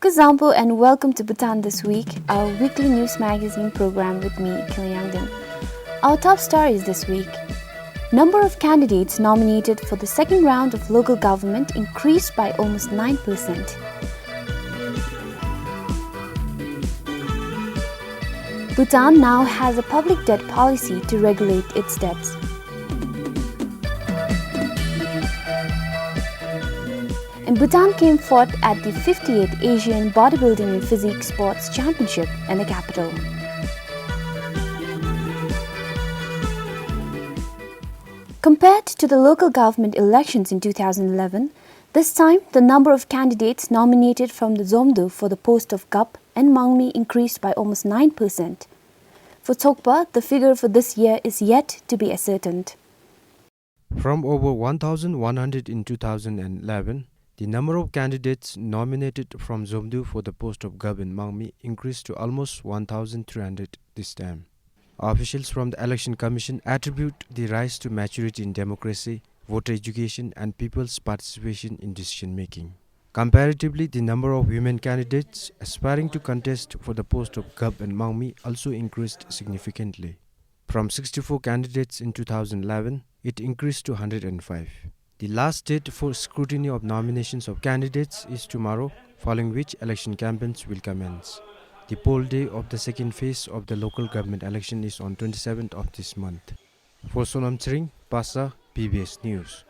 Zampo and welcome to Bhutan This Week, our weekly news magazine program with me, Kilayangdin. Our top stories this week. Number of candidates nominated for the second round of local government increased by almost 9%. Bhutan now has a public debt policy to regulate its debts. And Bhutan came fourth at the 58th Asian Bodybuilding and Physique Sports Championship in the capital. Compared to the local government elections in 2011, this time the number of candidates nominated from the Zomdu for the post of Gup and Mangmi increased by almost 9%. For Tsokpa, the figure for this year is yet to be ascertained. From over 1,100 in 2011, the number of candidates nominated from Zomdu for the post of Gup and Mangmi increased to almost 1,300 this time. Officials from the Election Commission attribute the rise to maturity in democracy, voter education and people's participation in decision making. Comparatively, the number of women candidates aspiring to contest for the post of Gup and Mangmi also increased significantly. From 64 candidates in 2011, it increased to 105. The last date for scrutiny of nominations of candidates is tomorrow, following which election campaigns will commence. The poll day of the second phase of the local government election is on 27th of this month. For Sonam Tsering, Pasa, PBS News.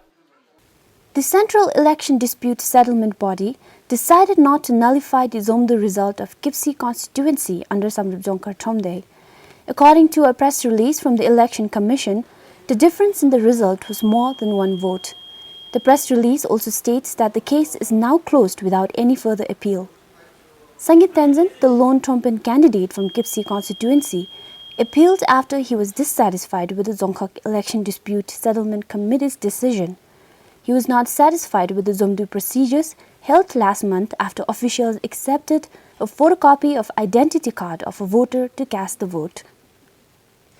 The Central Election Dispute Settlement Body decided not to nullify the Zomdu result of Kipsi constituency under Samrup Jongkar Thomde. According to a press release from the Election Commission, the difference in the result was more than one vote. The press release also states that the case is now closed without any further appeal. Sangit Tenzin, the lone Trompen candidate from Kipsi constituency, appealed after he was dissatisfied with the Dzongkhag Election Dispute Settlement Committee's decision. He was not satisfied with the Zomdu procedures held last month after officials accepted a photocopy of identity card of a voter to cast the vote.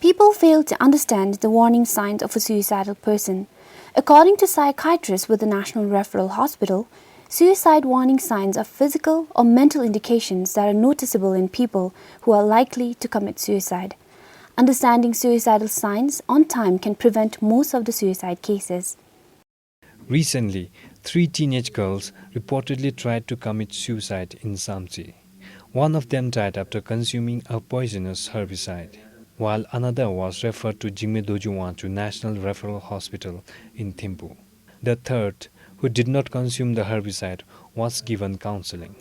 People failed to understand the warning signs of a suicidal person. According to psychiatrists with the National Referral Hospital, suicide warning signs are physical or mental indications that are noticeable in people who are likely to commit suicide. Understanding suicidal signs on time can prevent most of the suicide cases. Recently, 3 teenage girls reportedly tried to commit suicide in Samsi. One of them died after consuming a poisonous herbicide, while another was referred to Jingme Dojuwan National Referral Hospital in Thimphu. The third, who did not consume the herbicide, was given counseling.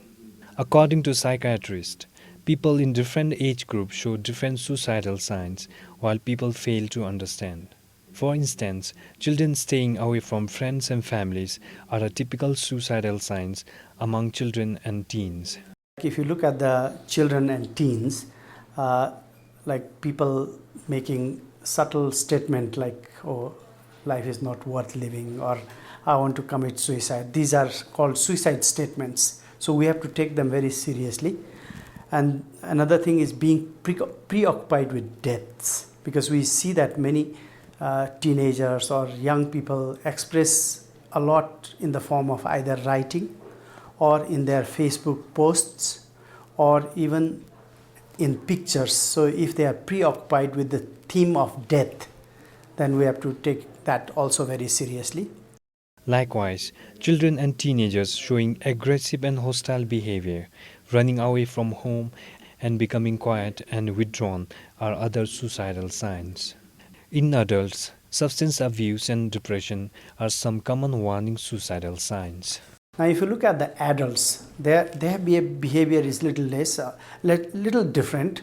According to psychiatrists, people in different age groups show different suicidal signs, while people fail to understand. For instance, children staying away from friends and families are a typical suicidal signs among children and teens. If you look at the children and teens, like people making subtle statement like, oh, life is not worth living, or I want to commit suicide. These are called suicide statements. So we have to take them very seriously. And another thing is being preoccupied with deaths, because we see that many teenagers or young people express a lot in the form of either writing or in their Facebook posts or even in pictures. So if they are preoccupied with the theme of death, then we have to take that also very seriously. Likewise, children and teenagers showing aggressive and hostile behavior, running away from home and becoming quiet and withdrawn are other suicidal signs. In adults, substance abuse and depression are some common warning suicidal signs. Now, if you look at the adults, their behavior is little different.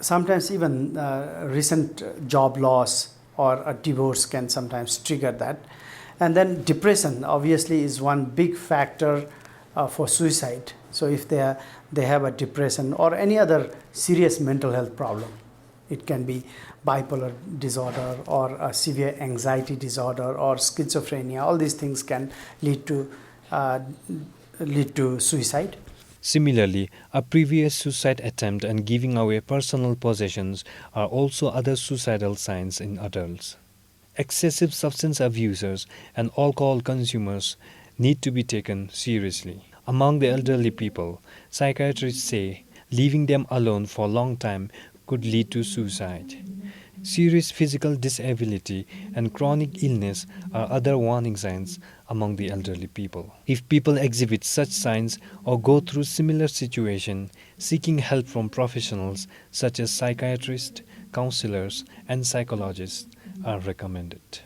Sometimes even recent job loss or a divorce can sometimes trigger that. And then depression obviously is one big factor for suicide. So if they have a depression or any other serious mental health problem, it can be bipolar disorder or a severe anxiety disorder or schizophrenia. All these things can lead to suicide. Similarly, a previous suicide attempt and giving away personal possessions are also other suicidal signs in adults. Excessive substance abusers and alcohol consumers need to be taken seriously. Among the elderly people, psychiatrists say leaving them alone for a long time could lead to suicide. Serious physical disability and chronic illness are other warning signs among the elderly people. If people exhibit such signs or go through similar situation, seeking help from professionals such as psychiatrists, counselors, and psychologists are recommended.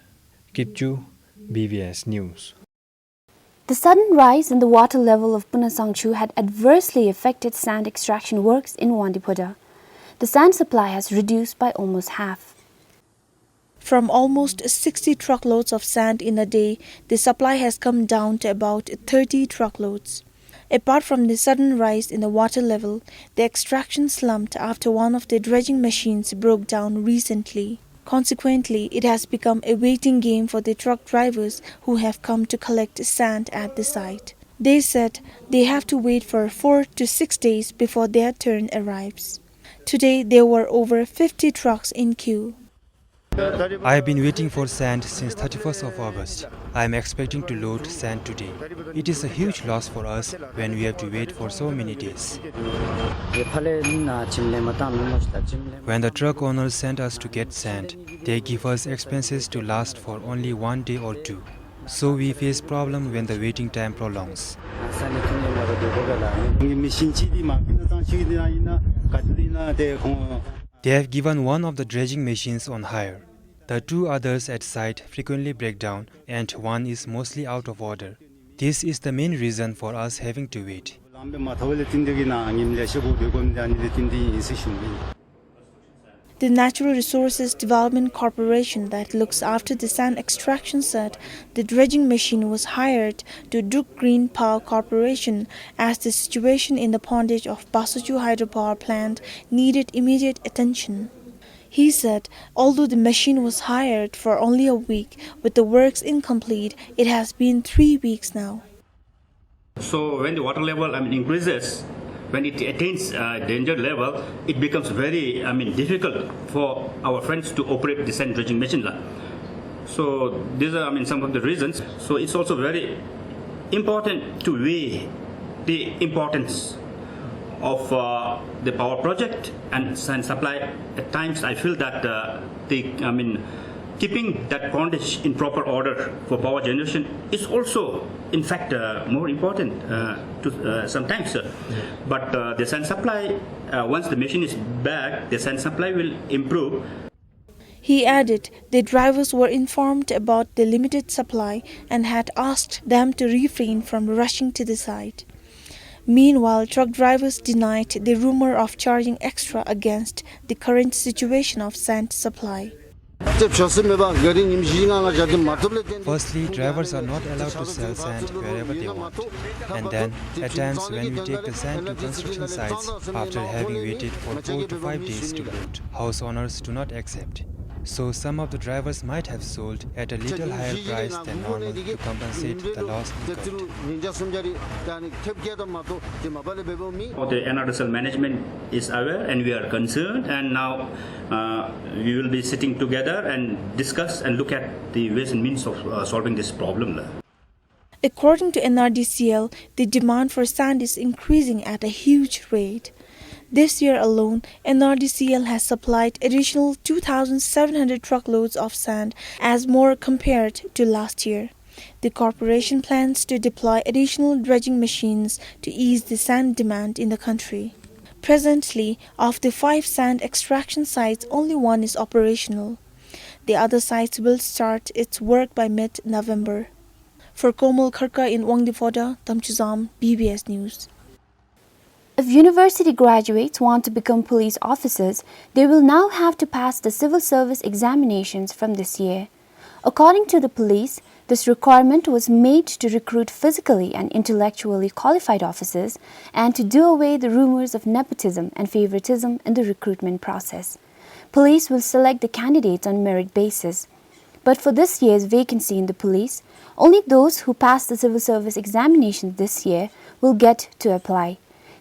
Kitchu, BVS News. The sudden rise in the water level of Punasangchu had adversely affected sand extraction works in Wandipoda. The sand supply has reduced by almost half. From almost 60 truckloads of sand in a day, the supply has come down to about 30 truckloads. Apart from the sudden rise in the water level, the extraction slumped after one of the dredging machines broke down recently. Consequently, it has become a waiting game for the truck drivers who have come to collect sand at the site. They said they have to wait for 4 to 6 days before their turn arrives. Today, there were over 50 trucks in queue. I have been waiting for sand since 31st of August. I am expecting to load sand today. It is a huge loss for us when we have to wait for so many days. When the truck owners send us to get sand, they give us expenses to last for only 1 day or 2. So we face problem when the waiting time prolongs. They have given one of the dredging machines on hire. The 2 others at site frequently break down and one is mostly out of order. This is the main reason for us having to wait. The Natural Resources Development Corporation that looks after the sand extraction said the dredging machine was hired to Duk Green Power Corporation as the situation in the pondage of Basuchu hydropower plant needed immediate attention. He said although the machine was hired for only a week, with the works incomplete, it has been 3 weeks now. So when the water level increases, when it attains danger level, it becomes very difficult for our friends to operate the sand dredging machine. So these are some of the reasons. So it's also very important to weigh the importance of the power project and sand supply. At times I feel that keeping that pondage in proper order for power generation is also in fact more important sometimes. But the sand supply, once the machine is back, the sand supply will improve. He added the drivers were informed about the limited supply and had asked them to refrain from rushing to the site. Meanwhile, truck drivers denied the rumor of charging extra against the current situation of sand supply. Firstly, drivers are not allowed to sell sand wherever they want. And then, at times when we take the sand to construction sites, after having waited for 4 to 5 days to load, house owners do not accept. So some of the drivers might have sold at a little higher price than normal to compensate the loss incurred. The NRSL management is aware and we are concerned, and now we will be sitting together and discuss and look at the ways and means of solving this problem. According to NRDCL, the demand for sand is increasing at a huge rate. This year alone, NRDCL has supplied additional 2,700 truckloads of sand, as more compared to last year. The corporation plans to deploy additional dredging machines to ease the sand demand in the country. Presently, of the 5 sand extraction sites, only 1 is operational. The other sites will start its work by mid-November. For Komal Kharka in Wangdifoda, Tamchuzam, BBS News. If university graduates want to become police officers, they will now have to pass the civil service examinations from this year. According to the police, this requirement was made to recruit physically and intellectually qualified officers and to do away the rumors of nepotism and favoritism in the recruitment process. Police will select the candidates on merit basis. But for this year's vacancy in the police, only those who pass the civil service examinations this year will get to apply.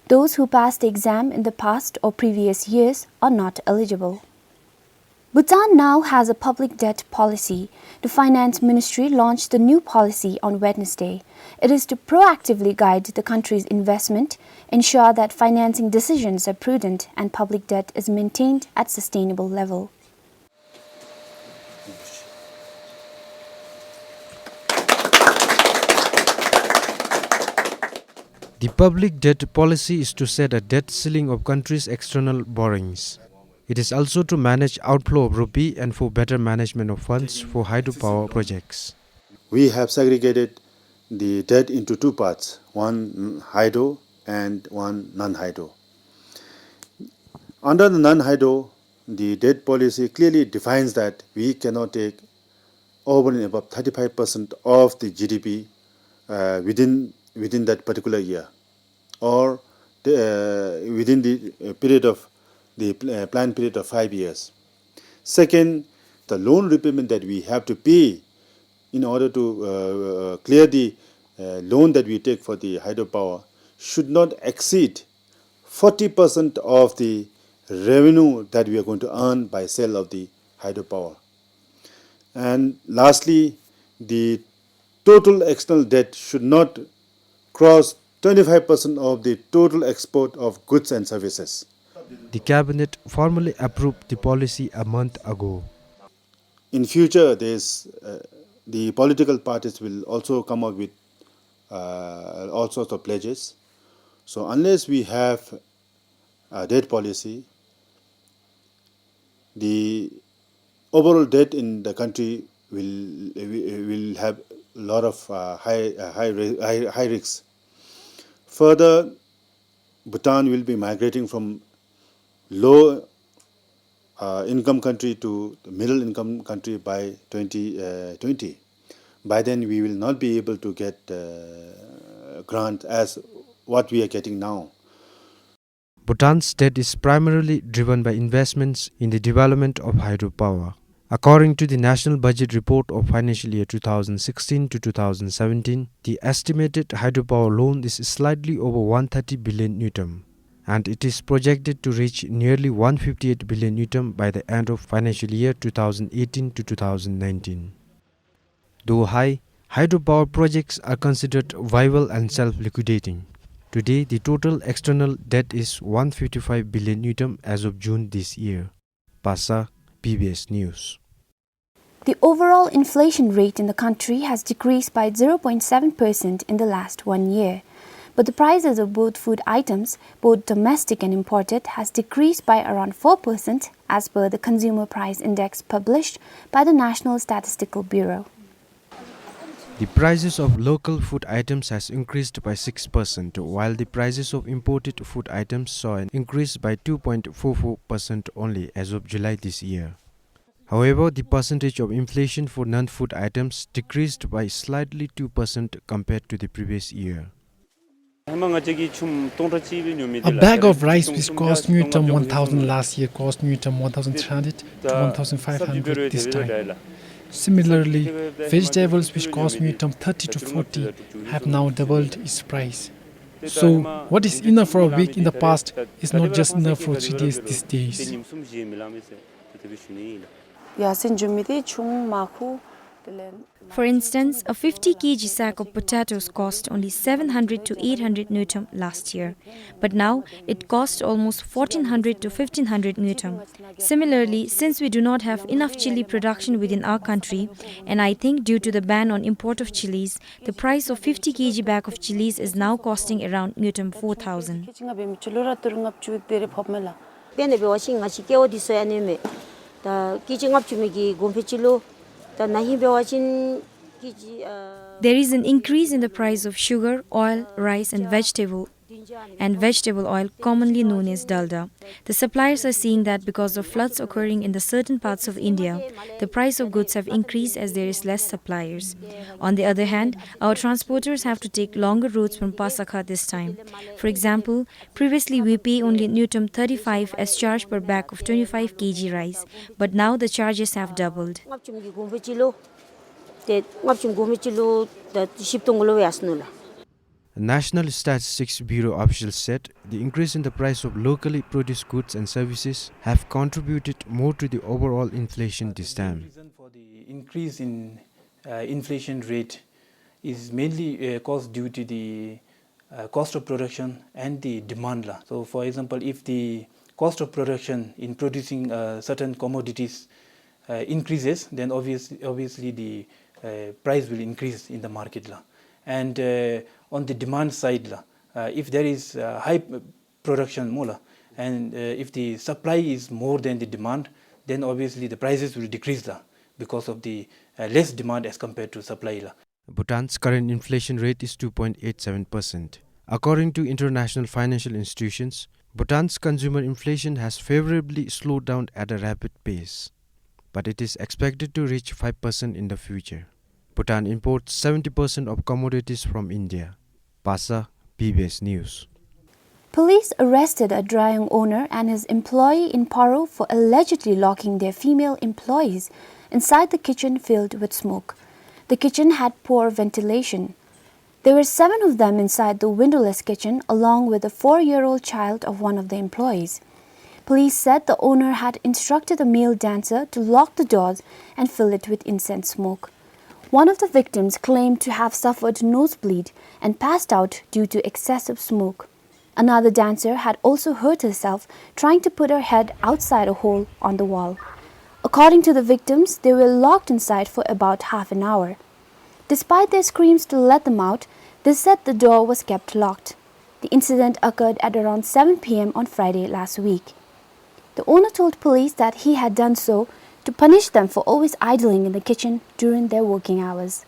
Those who passed the exam in the past or previous years are not eligible. Bhutan now has a public debt policy. The Finance Ministry launched the new policy on Wednesday. It is to proactively guide the country's investment, ensure that financing decisions are prudent and public debt is maintained at sustainable level. The public debt policy is to set a debt ceiling of countries' external borrowings. It is also to manage outflow of rupee and for better management of funds for hydropower projects. We have segregated the debt into two parts, one hydro and one non-hydro. Under the non-hydro, the debt policy clearly defines that we cannot take over and above 35% of the GDP within that particular year, or within the period of the planned period of 5 years. Second, the loan repayment that we have to pay in order to clear the loan that we take for the hydropower should not exceed 40% of the revenue that we are going to earn by sale of the hydropower. And lastly, the total external debt should not cross 25% of the total export of goods and services. The cabinet formally approved the policy a month ago. In future, the political parties will also come up with all sorts of pledges. So unless we have a debt policy, the overall debt in the country will have a lot of high risks. Further, Bhutan will be migrating from low income country to the middle income country by 2020. By then, we will not be able to get grant as what we are getting now. Bhutan's debt is primarily driven by investments in the development of hydropower. According to the National Budget Report of financial year 2016 to 2017, the estimated hydropower loan is slightly over 130 billion newton, and it is projected to reach nearly 158 billion newton by the end of financial year 2018 to 2019. Though high, hydropower projects are considered viable and self-liquidating. Today, the total external debt is 155 billion newton as of June this year. Pasa, PBS News. The overall inflation rate in the country has decreased by 0.7% in the last 1 year. But the prices of both food items, both domestic and imported, has decreased by around 4% as per the Consumer Price Index published by the National Statistical Bureau. The prices of local food items has increased by 6%, while the prices of imported food items saw an increase by 2.44% only as of July this year. However, the percentage of inflation for non-food items decreased by slightly 2% compared to the previous year. A bag of rice which cost newton 1,000 last year cost newton 1,300 to 1,500 this time. Similarly, vegetables which cost newton 30 to 40 have now doubled its price. So, what is enough for a week in the past is not just enough for 3 days these days. For instance, a 50 kg sack of potatoes cost only 700 to 800 newton last year, but now it costs almost 1400 to 1500 newton. Similarly, since we do not have enough chili production within our country, and I think due to the ban on import of chilies, the price of 50 kg bag of chilies is now costing around newton 4000. There is an increase in the price of sugar, oil, rice and vegetable oil, commonly known as dalda. The suppliers are seeing that because of floods occurring in the certain parts of India, the price of goods have increased as there is less suppliers. On the other hand, our transporters have to take longer routes from Pasakha this time. For example, previously we pay only newton 35 as charge per bag of 25 kg rice, but now the charges have doubled. The National Statistics Bureau officials said the increase in the price of locally produced goods and services have contributed more to the overall inflation this time. The reason for the increase in inflation rate is mainly caused due to the cost of production and the demand. So for example, if the cost of production in producing certain commodities increases, then obviously the price will increase in the market. And on the demand side, if there is high production more, and if the supply is more than the demand, then obviously the prices will decrease because of the less demand as compared to supply. Bhutan's current inflation rate is 2.87%. According to international financial institutions, Bhutan's consumer inflation has favorably slowed down at a rapid pace, but it is expected to reach 5% in the future. Bhutan imports 70% of commodities from India. Pasa, PBS News. Police arrested a drying owner and his employee in Paro for allegedly locking their female employees inside the kitchen filled with smoke. The kitchen had poor ventilation. There were 7 of them inside the windowless kitchen along with a 4-year-old child of one of the employees. Police said the owner had instructed a male dancer to lock the doors and fill it with incense smoke. One of the victims claimed to have suffered nosebleed and passed out due to excessive smoke. Another dancer had also hurt herself trying to put her head outside a hole on the wall. According to the victims, they were locked inside for about half an hour. Despite their screams to let them out, they said the door was kept locked. The incident occurred at around 7 p.m. on Friday last week. The owner told police that he had done so to punish them for always idling in the kitchen during their working hours.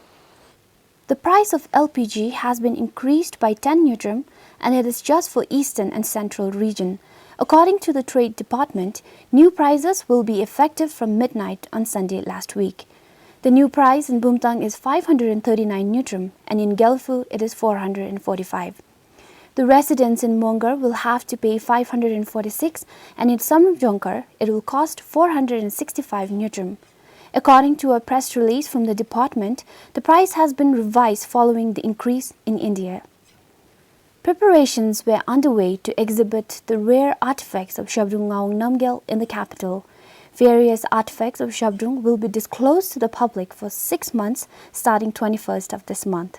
The price of LPG has been increased by 10 Nutrim, and it is just for Eastern and Central region. According to the Trade Department, new prices will be effective from midnight on Sunday last week. The new price in Bumtang is 539 Nutrim, and in Gelfu it is 445. The residents in Mongar will have to pay 546, and in Samrupjonkar it will cost 465 Nutrim. According to a press release from the department, the price has been revised following the increase in India. Preparations were underway to exhibit the rare artifacts of Shabdrung Ngawang Namgyal in the capital. Various artifacts of Shabdrung will be disclosed to the public for 6 months starting 21st of this month.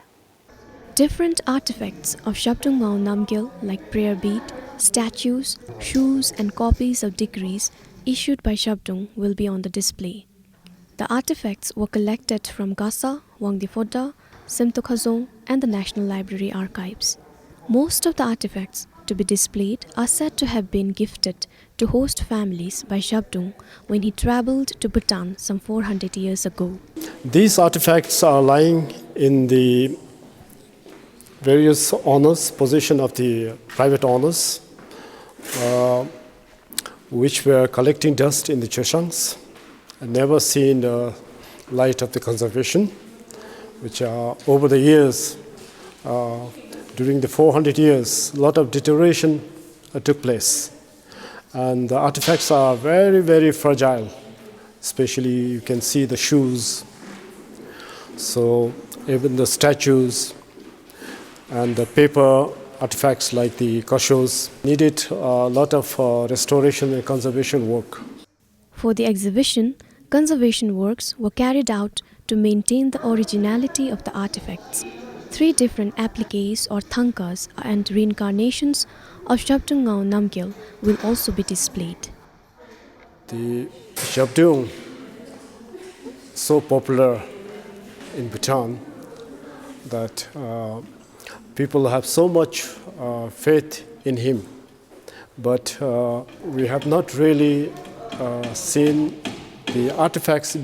Different artifacts of Shabdrung Ngawang Namgyal like prayer bead, statues, shoes and copies of decrees issued by Shabdrung will be on the display. The artifacts were collected from Gasa, Wangdifoda, Simtokhazong and the National Library archives. Most of the artifacts to be displayed are said to have been gifted to host families by Shabdrung when he travelled to Bhutan some 400 years ago. These artifacts are lying in the various honors, position of the private honors, which were collecting dust in the Choshangs and never seen the light of the conservation, which over the years, during the 400 years, a lot of deterioration took place. And the artifacts are very, very fragile. Especially you can see the shoes. So even the statues and the paper artifacts like the koshos needed a lot of restoration and conservation work. For the exhibition, conservation works were carried out to maintain the originality of the artifacts. 3 different appliques or thankas and reincarnations of Shabdrung Ngawang Namgyal will also be displayed. The Shabdrung, so popular in Bhutan that people have so much faith in him, but we have not really seen the artifacts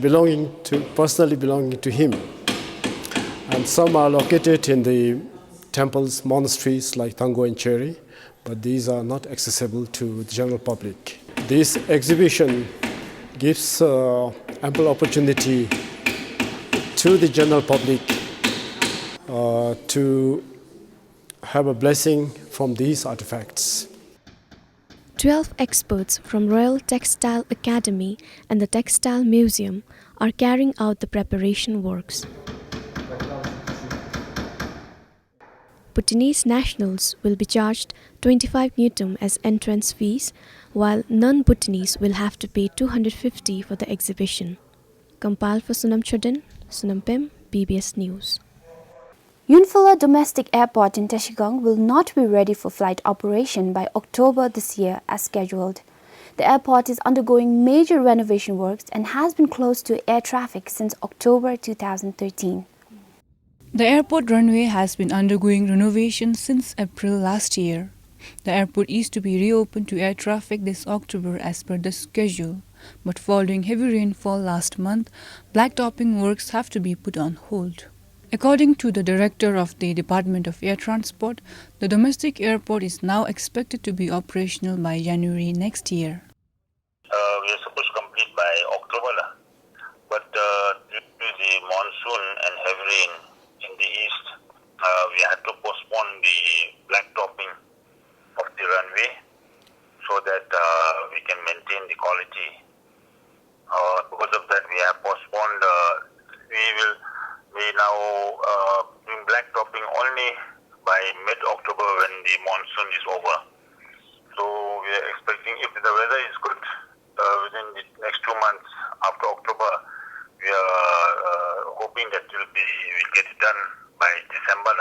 personally belonging to him. And some are located in the temples, monasteries like Thango and Cheri, but these are not accessible to the general public. This exhibition gives ample opportunity to the general public to have a blessing from these artifacts. 12 experts from Royal Textile Academy and the Textile Museum are carrying out the preparation works. Bhutanese nationals will be charged 25 Newton as entrance fees, while non-Bhutanese will have to pay 250 for the exhibition. Compiled for Sunam Chodin, Sunam Pim, BBS News. Yunfula Domestic Airport in Tashigong will not be ready for flight operation by October this year as scheduled. The airport is undergoing major renovation works and has been closed to air traffic since October 2013. The airport runway has been undergoing renovation since April last year. The airport is to be reopened to air traffic this October as per the schedule, but following heavy rainfall last month, blacktopping works have to be put on hold. According to the director of the Department of Air Transport, the domestic airport is now expected to be operational by January next year. We are supposed to complete by October, but due to the monsoon and heavy rain in the east, we had to postpone the blacktopping of the runway so that we can maintain the quality. Because of that, we have postponed. We now doing blacktopping only by mid-October when the monsoon is over. So we are expecting, if the weather is good, within the next 2 months after October, we are hoping that we'll get it done by December.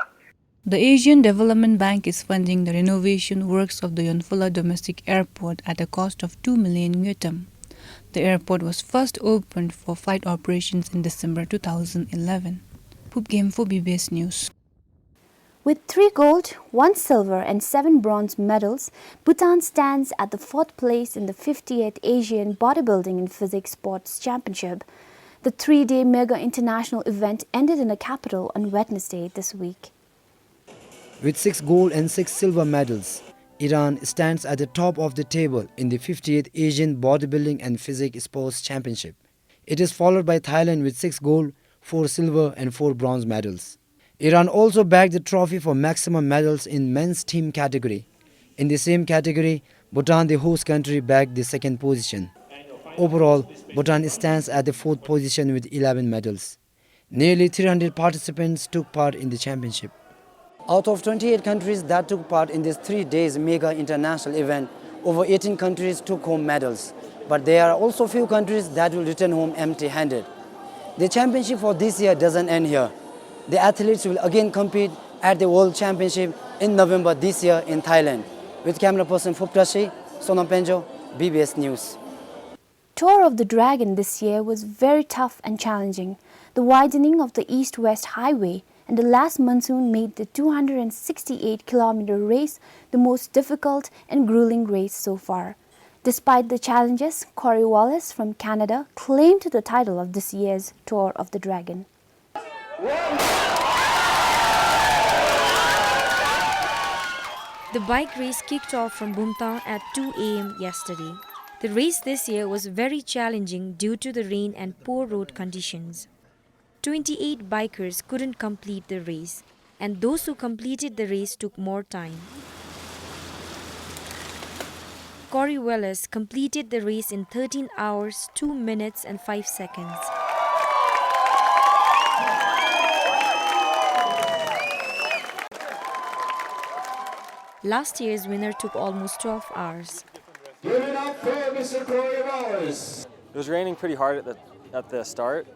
The Asian Development Bank is funding the renovation works of the Yunfula Domestic Airport at a cost of 2 million Yutam. The airport was first opened for flight operations in December 2011. Poop Game for BBS News. With 3 gold, 1 silver and 7 bronze medals, Bhutan stands at the 4th place in the 58th Asian Bodybuilding and Physics Sports Championship. The 3-day mega international event ended in the capital on Wednesday this week. With 6 gold and 6 silver medals, Iran stands at the top of the table in the 58th Asian Bodybuilding and Physics Sports Championship. It is followed by Thailand with 6 gold, 4 silver and 4 bronze medals. Iran also bagged the trophy for maximum medals in men's team category. In the same category, Bhutan, the host country, bagged the 2nd position. Overall, Bhutan stands at the 4th position with 11 medals. Nearly 300 participants took part in the championship. Out of 28 countries that took part in this 3 days mega international event, over 18 countries took home medals. But there are also few countries that will return home empty-handed. The championship for this year doesn't end here. The athletes will again compete at the World Championship in November this year in Thailand. With camera person Phuptashi, Sonam Penjo, BBS News. Tour of the Dragon this year was very tough and challenging. The widening of the east-west highway and the last monsoon made the 268-kilometer race the most difficult and grueling race so far. Despite the challenges, Corey Wallace from Canada claimed the title of this year's Tour of the Dragon. The bike race kicked off from Bhutan at 2 a.m. yesterday. The race this year was very challenging due to the rain and poor road conditions. 28 bikers couldn't complete the race, and those who completed the race took more time. Corey Wallace completed the race in 13 hours, 2 minutes and 5 seconds. Last year's winner took almost 12 hours. Give it up for Mr. Corey Wallace. It was raining pretty hard at the start,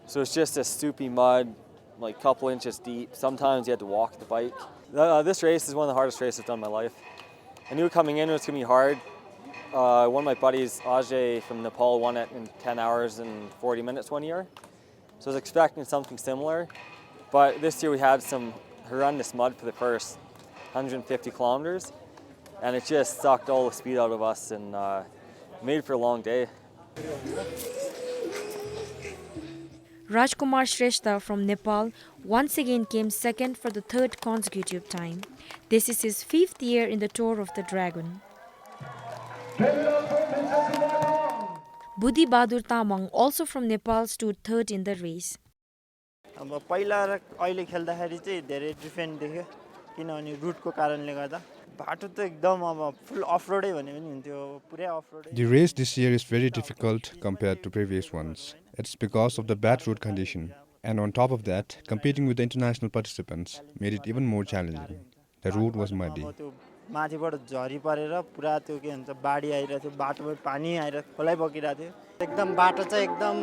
so it's just a stoopy mud, like a couple inches deep. Sometimes you had to walk the bike. This race is one of the hardest races I've done in my life. I knew coming in it was going to be hard. One of my buddies, Ajay from Nepal, won it in 10 hours and 40 minutes one year. So I was expecting something similar, but this year we had some horrendous mud for the first 150 kilometers, and it just sucked all the speed out of us and made for a long day. Rajkumar Shrestha from Nepal once again came second for the 3rd consecutive time. This is his 5th year in the Tour of the Dragon. Budhi Bahadur Tamang, also from Nepal, stood 3rd in the race. पहिला र अहिले खेल्दाखेरि चाहिँ धेरै different देख्यो किनभने रुटको कारणले गर्दा बाटो त एकदम अब फुल अफ-रोडै भने पनि हुन्थ्यो पुरै अफ-रोडै. The race this year is very difficult compared to previous ones. It's because of the bad road condition And on top of that, competing with the international participants made it even more challenging. The route was muddy. माथिबाट झरी परेर पुरा त्यो के भन्छ बाढी आइरहेको थियो बाटोमा पानी आएर खोलाइ बगिरहेको थियो एकदम बाटो चाहिँ एकदम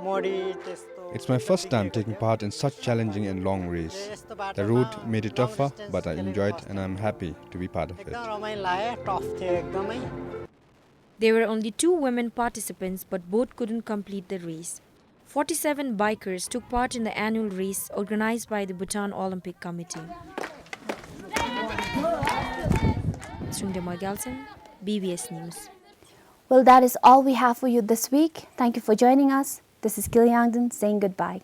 मोडी त्यस्तो It's my first time taking part in such challenging and long race. The route made it tougher, but I enjoyed and I'm happy to be part of it. एकदम रमाइलो लाग्यो टफ थियो एकदमै There were only 2 women participants, but both couldn't complete the race. 47 bikers took part in the annual race organized by the Bhutan Olympic Committee. Sungdemoy Galson, BBS News. Well, that is all we have for you this week. Thank you for joining us. This is Gil Yangden saying goodbye.